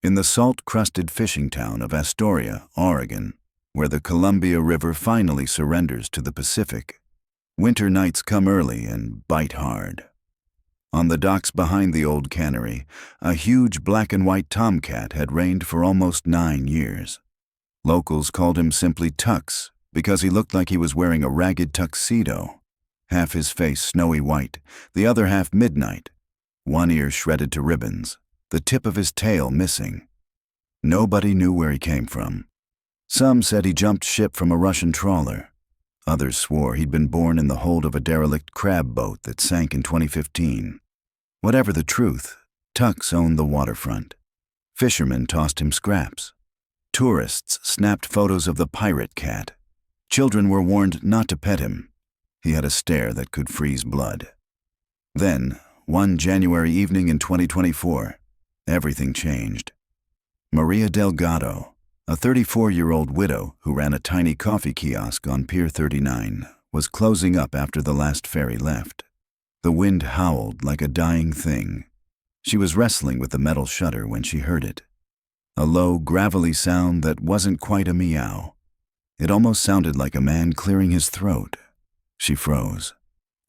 In the salt-crusted fishing town of Astoria, Oregon, where the Columbia River finally surrenders to the Pacific, winter nights come early and bite hard. On the docks behind the old cannery, a huge black and white tomcat had reigned for almost 9 years. Locals called him simply Tux because he looked like he was wearing a ragged tuxedo, half his face snowy white, the other half midnight, one ear shredded to ribbons, the tip of his tail missing. Nobody knew where he came from. Some said he jumped ship from a Russian trawler. Others swore he'd been born in the hold of a derelict crab boat that sank in 2015. Whatever the truth, Tux owned the waterfront. Fishermen tossed him scraps. Tourists snapped photos of the pirate cat. Children were warned not to pet him. He had a stare that could freeze blood. Then, one January evening in 2024, everything changed. Maria Delgado, a 34-year-old widow who ran a tiny coffee kiosk on Pier 39, was closing up after the last ferry left. The wind howled like a dying thing. She was wrestling with the metal shutter when she heard it. A low, gravelly sound that wasn't quite a meow. It almost sounded like a man clearing his throat. She froze.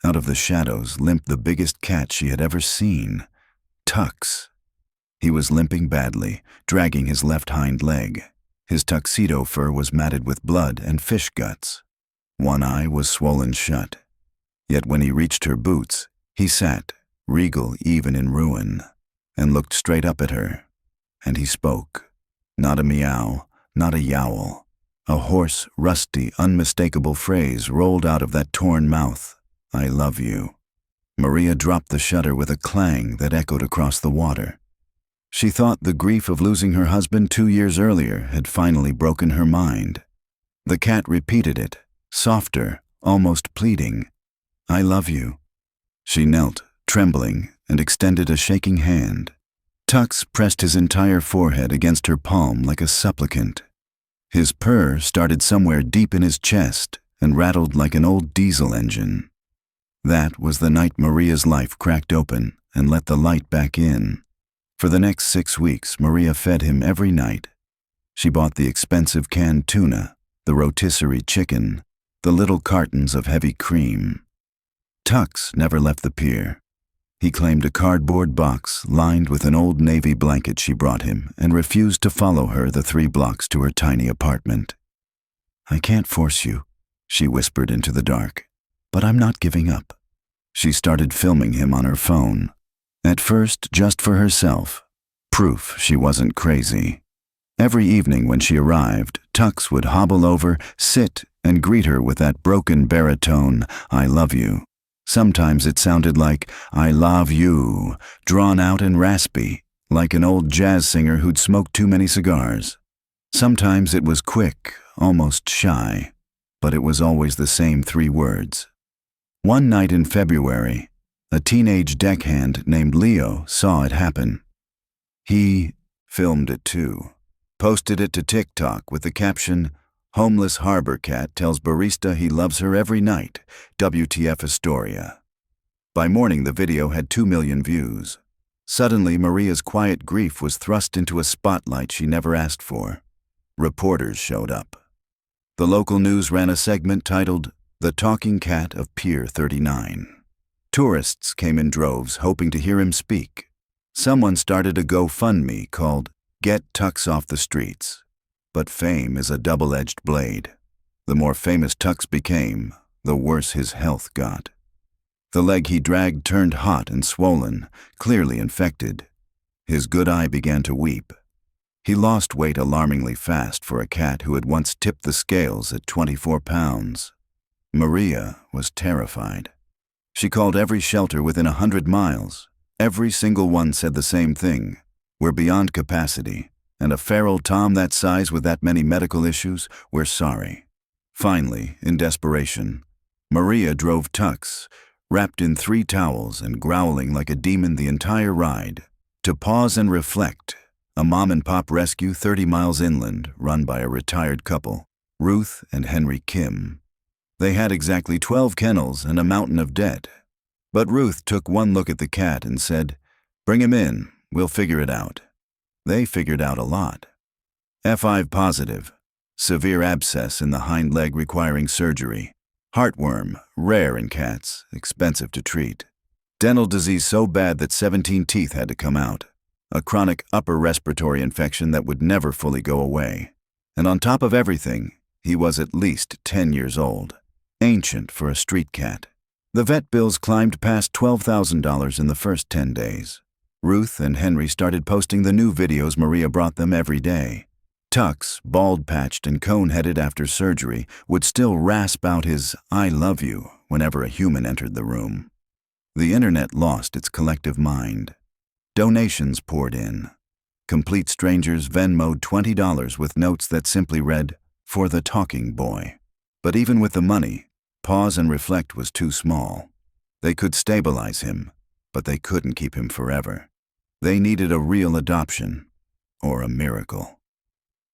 Out of the shadows limped the biggest cat she had ever seen, Tux. He was limping badly, dragging his left hind leg. His tuxedo fur was matted with blood and fish guts. One eye was swollen shut. Yet when he reached her boots, he sat, regal even in ruin, and looked straight up at her. And he spoke. Not a meow, not a yowl. A hoarse, rusty, unmistakable phrase rolled out of that torn mouth. I love you. Maria dropped the shutter with a clang that echoed across the water. She thought the grief of losing her husband 2 years earlier had finally broken her mind. The cat repeated it, softer, almost pleading. I love you. She knelt, trembling, and extended a shaking hand. Tux pressed his entire forehead against her palm like a supplicant. His purr started somewhere deep in his chest and rattled like an old diesel engine. That was the night Maria's life cracked open and let the light back in. For the next 6 weeks, Maria fed him every night. She bought the expensive canned tuna, the rotisserie chicken, the little cartons of heavy cream. Tux never left the pier. He claimed a cardboard box lined with an old navy blanket she brought him and refused to follow her the 3 blocks to her tiny apartment. I can't force you, she whispered into the dark, but I'm not giving up. She started filming him on her phone. At first, just for herself, proof she wasn't crazy. Every evening when she arrived, Tux would hobble over, sit, and greet her with that broken baritone, I love you. Sometimes it sounded like, I love you, drawn out and raspy, like an old jazz singer who'd smoked too many cigars. Sometimes it was quick, almost shy, but it was always the same 3 words. One night in February, a teenage deckhand named Leo saw it happen. He filmed it too, posted it to TikTok with the caption, Homeless harbor cat tells barista he loves her every night, WTF Astoria. By morning, the video had 2 million views. Suddenly, Maria's quiet grief was thrust into a spotlight she never asked for. Reporters showed up. The local news ran a segment titled, The Talking Cat of Pier 39. Tourists came in droves hoping to hear him speak. Someone started a GoFundMe called Get Tux Off the Streets. But fame is a double-edged blade. The more famous Tux became, the worse his health got. The leg he dragged turned hot and swollen, clearly infected. His good eye began to weep. He lost weight alarmingly fast for a cat who had once tipped the scales at 24 pounds. Maria was terrified. She called every shelter within 100 miles. Every single one said the same thing. We're beyond capacity. And a feral tom that size with that many medical issues, we're sorry. Finally, in desperation, Maria drove Tux, wrapped in 3 towels and growling like a demon the entire ride, to Pause and Reflect, a mom-and-pop rescue 30 miles inland run by a retired couple, Ruth and Henry Kim. They had exactly 12 kennels and a mountain of debt. But Ruth took one look at the cat and said, Bring him in, we'll figure it out. They figured out a lot. F5 positive, severe abscess in the hind leg requiring surgery. Heartworm, rare in cats, expensive to treat. Dental disease so bad that 17 teeth had to come out. A chronic upper respiratory infection that would never fully go away. And on top of everything, he was at least 10 years old. Ancient for a street cat. The vet bills climbed past $12,000 in the first 10 days. Ruth and Henry started posting the new videos Maria brought them every day. Tux, bald-patched and cone-headed after surgery, would still rasp out his "I love you" whenever a human entered the room. The internet lost its collective mind. Donations poured in. Complete strangers Venmo'd $20 with notes that simply read, "For the talking boy." But even with the money, pause and reflect was too small. They could stabilize him, but they couldn't keep him forever. They needed a real adoption, or a miracle.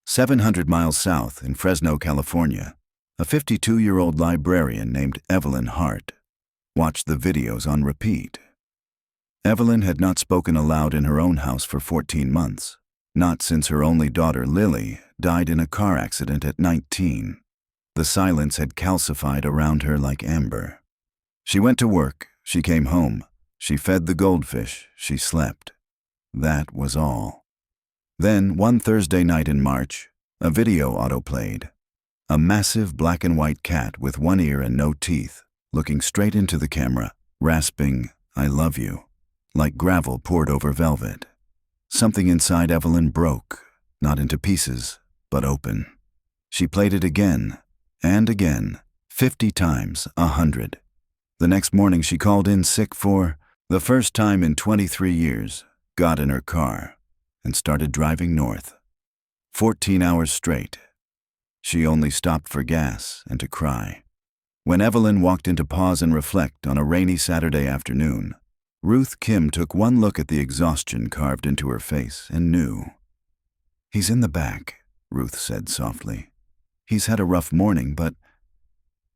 700 miles south in Fresno, California, a 52-year-old librarian named Evelyn Hart watched the videos on repeat. Evelyn had not spoken aloud in her own house for 14 months, not since her only daughter, Lily, died in a car accident at 19. The silence had calcified around her like amber. She went to work, she came home, she fed the goldfish, she slept. That was all. Then, one Thursday night in March, a video autoplayed. A massive black and white cat with one ear and no teeth, looking straight into the camera, rasping, "I love you," like gravel poured over velvet. Something inside Evelyn broke, not into pieces, but open. She played it again, and again, 50 times, 100. The next morning she called in sick for the first time in 23 years, got in her car, and started driving north. 14 hours straight. She only stopped for gas and to cry. When Evelyn walked in to pause and reflect on a rainy Saturday afternoon, Ruth Kim took one look at the exhaustion carved into her face and knew. "He's in the back," Ruth said softly. "He's had a rough morning, but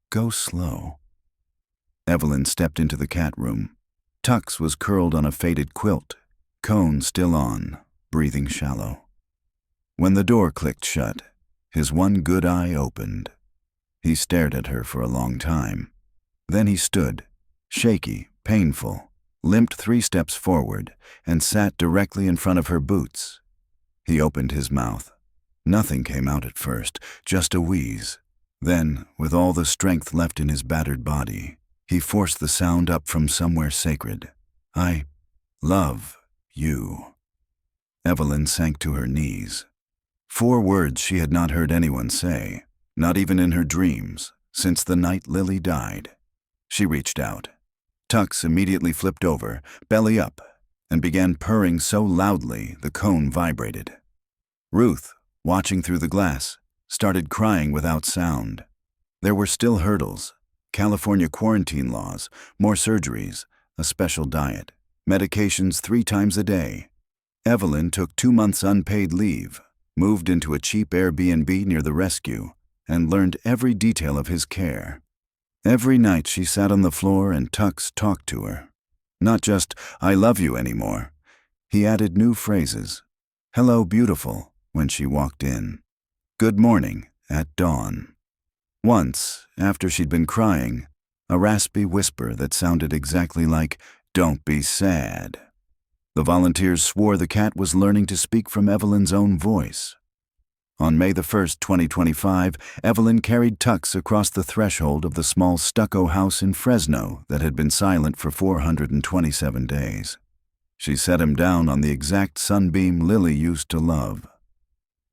go slow." Evelyn stepped into the cat room. Tux was curled on a faded quilt, cone still on, breathing shallow. When the door clicked shut, his one good eye opened. He stared at her for a long time. Then he stood, shaky, painful, limped 3 steps forward, and sat directly in front of her boots. He opened his mouth. Nothing came out at first, just a wheeze. Then, with all the strength left in his battered body, he forced the sound up from somewhere sacred. "I love you." Evelyn sank to her knees. 4 words she had not heard anyone say, not even in her dreams, since the night Lily died. She reached out. Tux immediately flipped over, belly up, and began purring so loudly the cone vibrated. Ruth, watching through the glass, started crying without sound. There were still hurdles: California quarantine laws, more surgeries, a special diet, medications 3 times a day. Evelyn took 2 months unpaid leave, moved into a cheap Airbnb near the rescue, and learned every detail of his care. Every night she sat on the floor and Tux talked to her. Not just, "I love you" anymore. He added new phrases. "Hello, beautiful," when she walked in. "Good morning," at dawn. Once, after she'd been crying, a raspy whisper that sounded exactly like, "Don't be sad." The volunteers swore the cat was learning to speak from Evelyn's own voice. On May the 1st, 2025, Evelyn carried Tux across the threshold of the small stucco house in Fresno that had been silent for 427 days. She set him down on the exact sunbeam Lily used to love.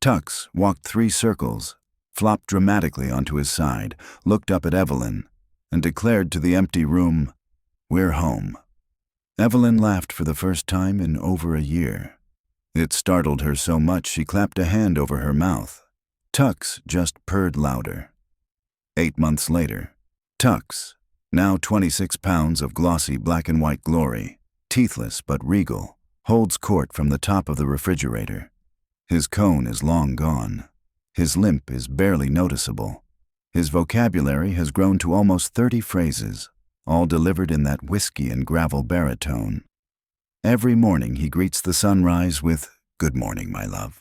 Tux walked 3 circles, flopped dramatically onto his side, looked up at Evelyn, and declared to the empty room, "We're home." Evelyn laughed for the first time in over a year. It startled her so much she clapped a hand over her mouth. Tux just purred louder. 8 months later, Tux, now 26 pounds of glossy black and white glory, teethless but regal, holds court from the top of the refrigerator. His cone is long gone. His limp is barely noticeable. His vocabulary has grown to almost 30 phrases, all delivered in that whiskey and gravel baritone. Every morning he greets the sunrise with, Good morning, my love.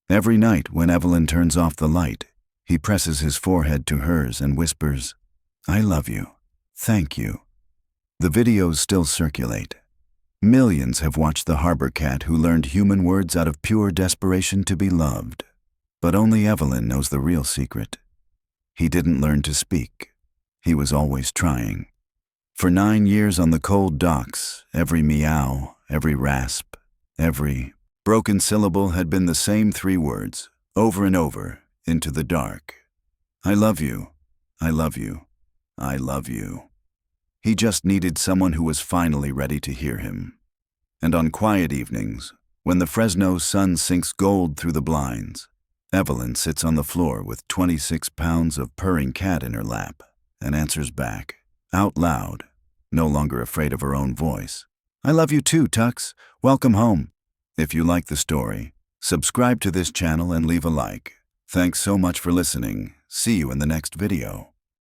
Every night when Evelyn turns off the light, he presses his forehead to hers and whispers, I love you. Thank you. The videos still circulate. Millions have watched the harbor cat who learned human words out of pure desperation to be loved. But only Evelyn knows the real secret. He didn't learn to speak. He was always trying. For 9 years on the cold docks, every meow, every rasp, every broken syllable had been the same 3 words, over and over, into the dark. I love you. I love you. I love you. He just needed someone who was finally ready to hear him. And on quiet evenings, when the Fresno sun sinks gold through the blinds, Evelyn sits on the floor with 26 pounds of purring cat in her lap and answers back, out loud, no longer afraid of her own voice. I love you too, Tux. Welcome home. If you like the story, subscribe to this channel and leave a like. Thanks so much for listening. See you in the next video.